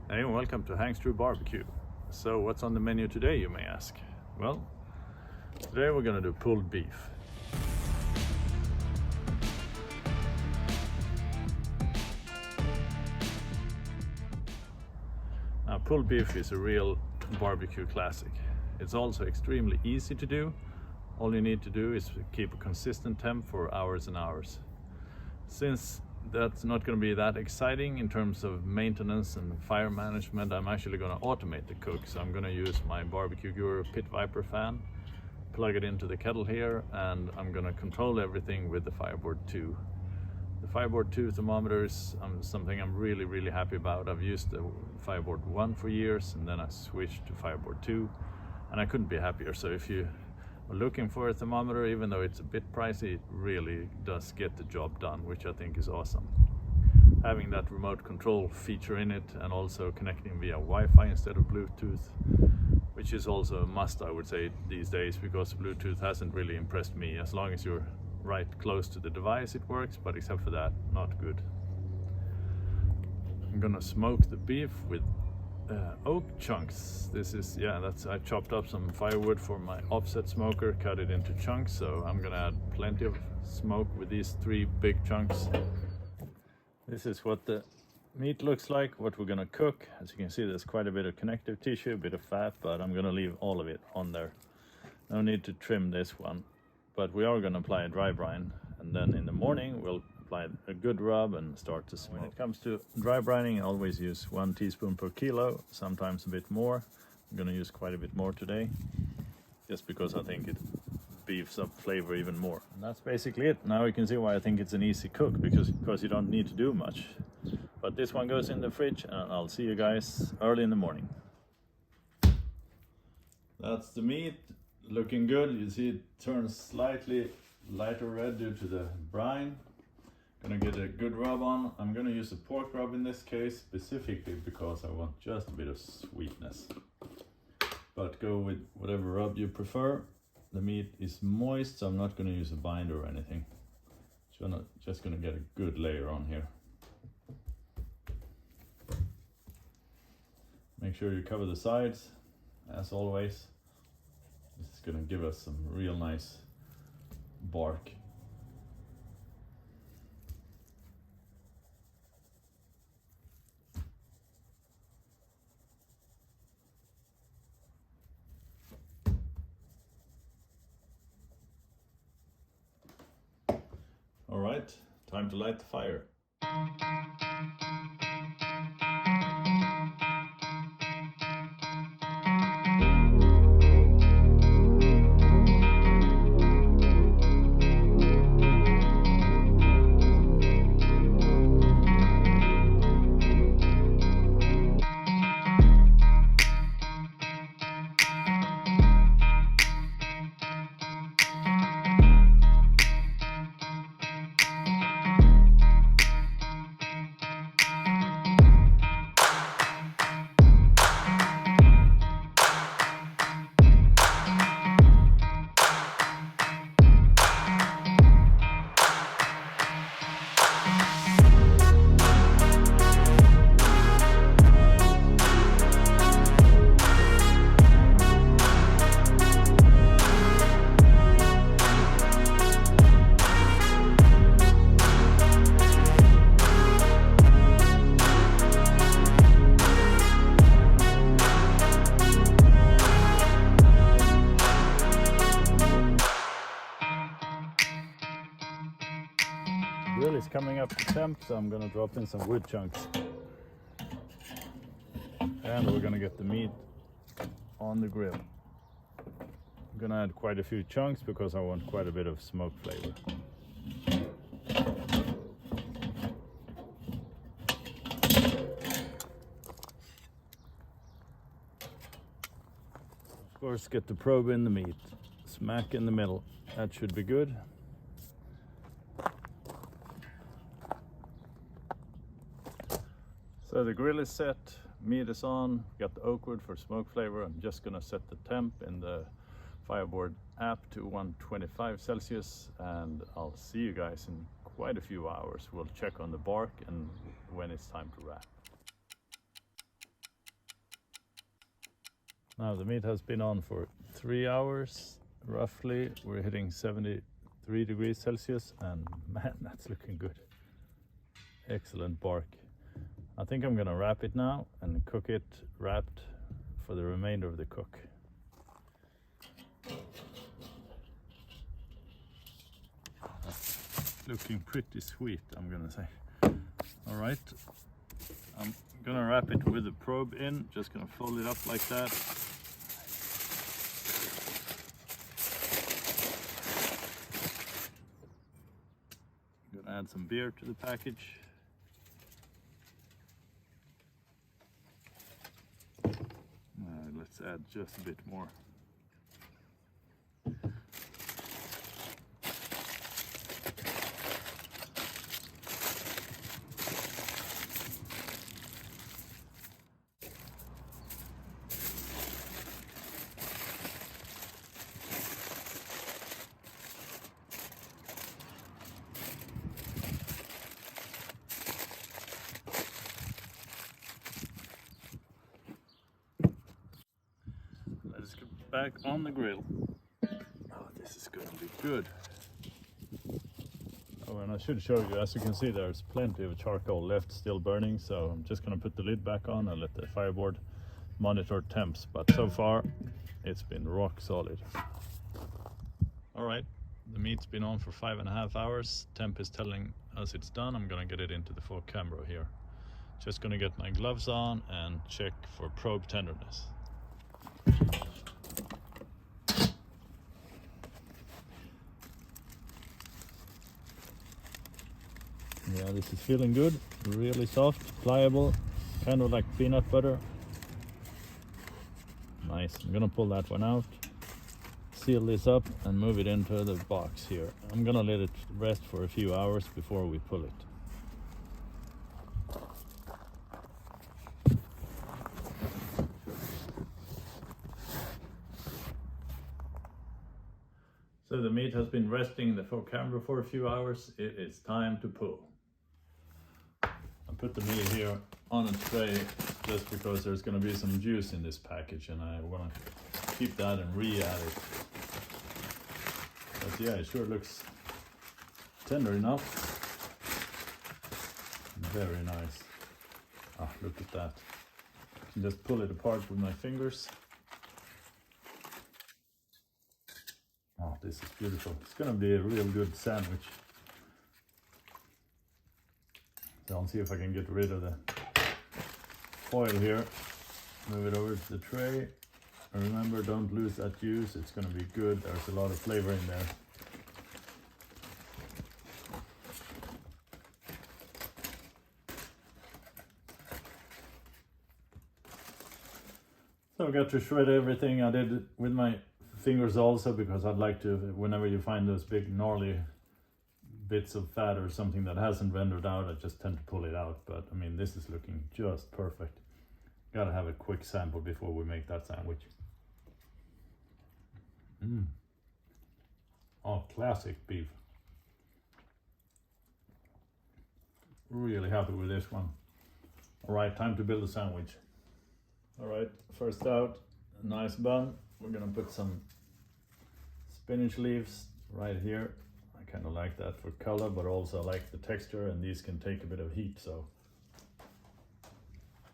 Hey, and welcome to Hank's True BBQ. So what's on the menu today, you may ask? Well, today we're gonna do pulled beef. Now, pulled beef is a real barbecue classic. It's also extremely easy to do. All you need to do is keep a consistent temp for hours and hours. Since that's not going to be that exciting in terms of maintenance and fire management, I'm actually going to automate the cook. So I'm going to use my Barbecue Guru Pit Viper fan, plug it into the kettle here, and I'm going to control everything with the Fireboard 2. The Fireboard 2 thermometer is something I'm really happy about. I've used the Fireboard 1 for years, and then I switched to Fireboard 2, and I couldn't be happier. So if you are looking for a thermometer, even though it's a bit pricey, it really does get the job done, which I think is awesome. Having that remote control feature in it, and also connecting via Wi-Fi instead of Bluetooth, which is also a must, I would say, these days, because Bluetooth hasn't really impressed me. As long as you're right close to the device, it works, but except for that, not good. I'm gonna smoke the beef with oak chunks. This is, I chopped up some firewood for my offset smoker, cut it into chunks, so I'm gonna add plenty of smoke with these 3 big chunks. This is what the meat looks like, what we're gonna cook. As you can see, there's quite a bit of connective tissue, a bit of fat, but I'm gonna leave all of it on there. No need to trim this one, but we are gonna apply a dry brine, and then in the morning we'll apply a good rub and start to smoke. When it comes to dry brining, I always use 1 teaspoon per kilo, sometimes a bit more. I'm gonna use quite a bit more today, just because I think it beefs up flavor even more. And that's basically it. Now you can see why I think it's an easy cook, because you don't need to do much. But this one goes in the fridge, and I'll see you guys early in the morning. That's the meat, looking good. You see it turns slightly lighter red due to the brine. Gonna get a good rub on. I'm gonna use a pork rub in this case, specifically because I want just a bit of sweetness. But go with whatever rub you prefer. The meat is moist, so I'm not gonna use a binder or anything. Just gonna get a good layer on here. Make sure you cover the sides, as always. This is gonna give us some real nice bark. All right, time to light the fire. Grill is coming up to temp, so I'm gonna drop in some wood chunks. And we're gonna get the meat on the grill. I'm gonna add quite a few chunks because I want quite a bit of smoke flavor. Of course, get the probe in the meat, smack in the middle. That should be good. So the grill is set, meat is on, got the oak wood for smoke flavor. I'm just gonna set the temp in the Fireboard app to 125 Celsius, and I'll see you guys in quite a few hours. We'll check on the bark and when it's time to wrap. Now the meat has been on for 3 hours roughly. We're hitting 73 degrees Celsius, and man, that's looking good. Excellent bark. I think I'm gonna wrap it now and cook it wrapped for the remainder of the cook. Looking pretty sweet, I'm gonna say. All right, I'm gonna wrap it with the probe in, just gonna fold it up like that. Gonna add some beer to the package. Let's add just a bit more. Let's get back on the grill. Oh, this is gonna be good. Oh, and I should show you, as you can see, there's plenty of charcoal left still burning, so I'm just gonna put the lid back on and let the fireboard monitor temps, but so far it's been rock solid. All right, the meat's been on for 5.5 hours. Temp is telling us it's done. I'm gonna get it into the fork camera here. Just gonna get my gloves on and check for probe tenderness. Yeah, this is feeling good, really soft, pliable, kind of like peanut butter. Nice. I'm gonna pull that one out, seal this up and move it into the box here. I'm gonna let it rest for a few hours before we pull it. So the meat has been resting in the fork camera for a few hours. It is time to pull. I put the meat here on a tray just because there's going to be some juice in this package and I want to keep that and re-add it. But yeah, it sure looks tender enough. Very nice. Ah, look at that. I can just pull it apart with my fingers. Oh, this is beautiful. It's gonna be a real good sandwich. So I'll see if I can get rid of the foil here. Move it over to the tray. And remember, don't lose that juice. It's gonna be good. There's a lot of flavor in there. So I got to shred everything. I did it with my fingers also because I'd like to, whenever you find those big gnarly bits of fat or something that hasn't rendered out, I just tend to pull it out. But I mean, this is looking just perfect. Gotta have a quick sample before we make that sandwich. Oh, classic beef. Really happy with this one. All right, time to build a sandwich. All right, first out, a nice bun. We're gonna put some spinach leaves right here. I kind of like that for color, but also I like the texture, and these can take a bit of heat, so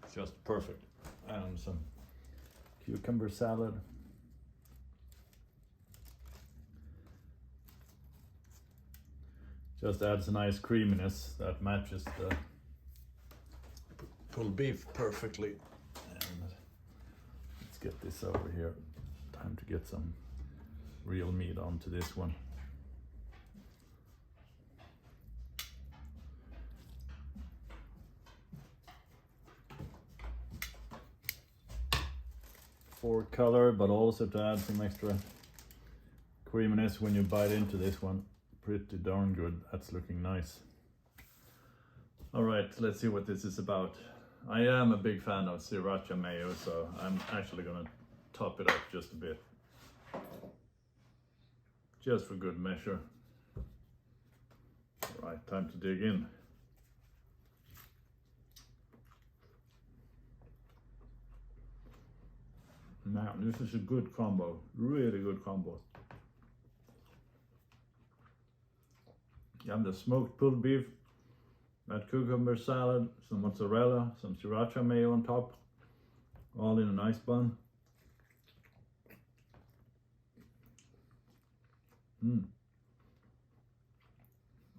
it's just perfect. And some cucumber salad. Just adds a nice creaminess that matches the pulled beef perfectly. And let's get this over here. Time to get some real meat onto this one. For color, but also to add some extra creaminess when you bite into this one. Pretty darn good. That's looking nice. All right, let's see what this is about. I am a big fan of sriracha mayo, so I'm actually gonna top it up just a bit. Just for good measure. All right, time to dig in. Man, this is a good combo, really good combo. You have the smoked pulled beef, that cucumber salad, some mozzarella, some sriracha mayo on top, all in a nice bun.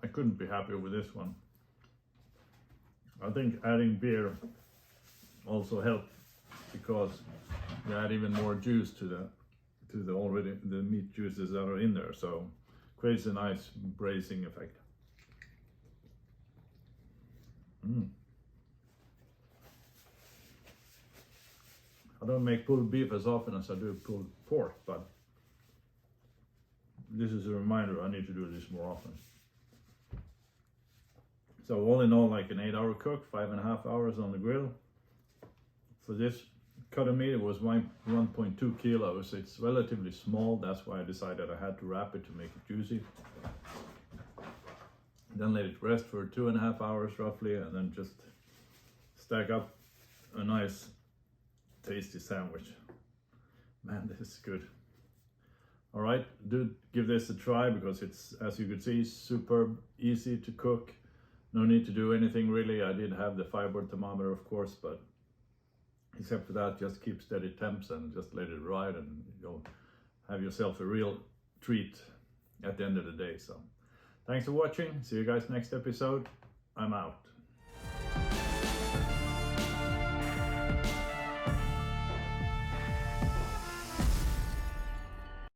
I couldn't be happier with this one. I think adding beer also helped because you add even more juice to the already the meat juices that are in there, so creates a nice braising effect. I don't make pulled beef as often as I do pulled pork, but this is a reminder I need to do this more often. So all in all, like an 8-hour cook, 5.5 hours on the grill. For this cut of meat, it was 1.2 kilos. It's relatively small. That's why I decided I had to wrap it to make it juicy. Then let it rest for 2.5 hours roughly, and then just stack up a nice tasty sandwich. Man, this is good. All right, do give this a try because it's, as you can see, super easy to cook. No need to do anything really. I did have the fiber thermometer, of course, but except for that, just keep steady temps and just let it ride, and you'll have yourself a real treat at the end of the day. So thanks for watching. See you guys next episode. I'm out.